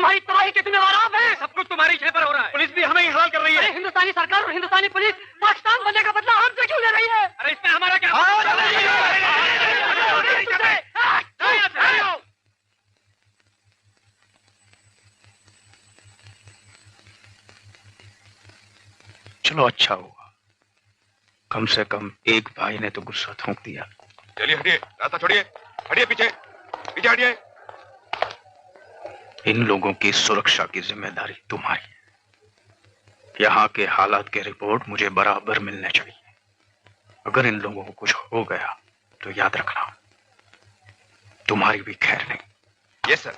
हमारी तबाही के जिम्मेवार आप हैं। सब कुछ तुम्हारी छह पर हो रहा है। पुलिस भी हमें ही हवाल कर रही है। हिंदुस्तानी सरकार और हिंदुस्तानी पुलिस पाकिस्तान बनने का बदला हमसे क्यों ले रही है? अरे इसमें हमारा क्या? चलो अच्छा हुआ, कम से कम एक भाई ने तो गुस्सा थोंक दिया। चलिए हटिए, रास्ता छोड़िए, हटिए पीछे, पीछे हटिए। इन लोगों की सुरक्षा की जिम्मेदारी तुम्हारी है। यहाँ के हालात की रिपोर्ट मुझे बराबर मिलने चाहिए। अगर इन लोगों को कुछ हो गया तो याद रखना तुम्हारी भी खैर नहीं। Yes sir.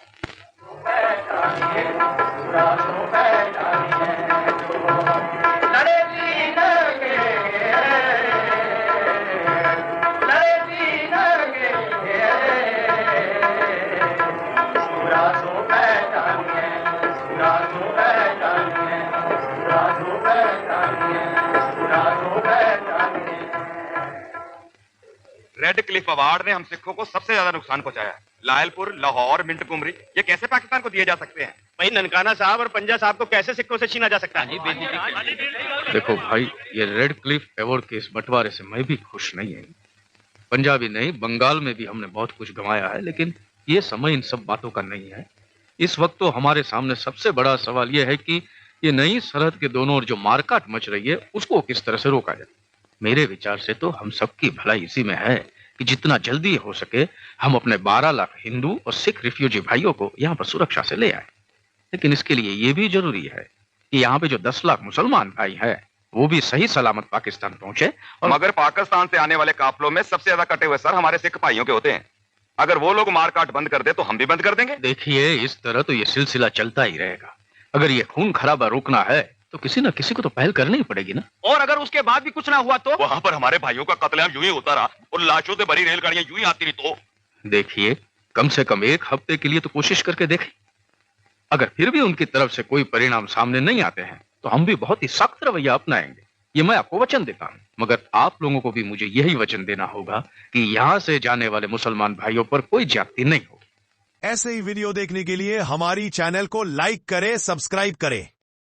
Red Cliff award ने हम सिखों को सबसे ज्यादा नुकसान पहुंचाया है। लायलपुर, लाहौर, मिंट कुमरी, ये कैसे पाकिस्तान को दिए जा सकते हैं? भाई ननकाना साहब और पंजा साहब को कैसे सिक्कों से छीना जा सकता है? देखो भाई, ये रेड क्लिफ अवार्ड के इस बंटवारे से मैं भी खुश नहीं है। पंजाबी नहीं, बंगाल में भी हमने बहुत कुछ गंवाया है, लेकिन ये समय इन सब बातों का नहीं है। इस वक्त तो हमारे सामने सबसे बड़ा सवाल यह है कि ये नई सरहद के दोनों ओर जो मारकाट मच रही है उसको किस तरह से रोका जाए। मेरे विचार से तो हम सबकी भलाई इसी में है कि जितना जल्दी हो सके हम अपने 12 लाख हिंदू और सिख रिफ्यूजी भाइयों को यहाँ पर सुरक्षा से ले आए। लेकिन इसके लिए ये भी जरूरी है कि यहाँ पे जो 10 लाख मुसलमान भाई हैं वो भी सही सलामत पाकिस्तान पहुंचे। और मगर पाकिस्तान से आने वाले काफिलों में सबसे ज्यादा कटे हुए सर हमारे सिख भाइयों के होते हैं। अगर वो लोग मारकाट बंद कर दे तो हम भी बंद कर देंगे। देखिए, इस तरह तो ये सिलसिला चलता ही रहेगा। अगर ये खून खराबा रोकना है तो किसी न किसी को तो पहल करनी ही पड़ेगी ना। और अगर उसके बाद भी कुछ ना हुआ तो? वहां पर हमारे भाइयों का कत्लेआम यूं ही होता रहा और लाशों से भरी रेलगाड़ियां यूं ही आती रही तो? देखिए, कम से कम एक हफ्ते के लिए तो कोशिश करके देखें। अगर फिर भी उनकी तरफ से कोई परिणाम सामने नहीं आते हैं तो हम भी बहुत ही सख्त रवैया अपनाएंगे। ये मैं आपको वचन देता हूं। मगर आप लोगों को भी मुझे यही वचन देना होगा कि यहां से जाने वाले मुसलमान भाइयों पर कोई ज्यादती नहीं होगी। ऐसे ही वीडियो देखने के लिए हमारी चैनल को लाइक करें, सब्सक्राइब करें।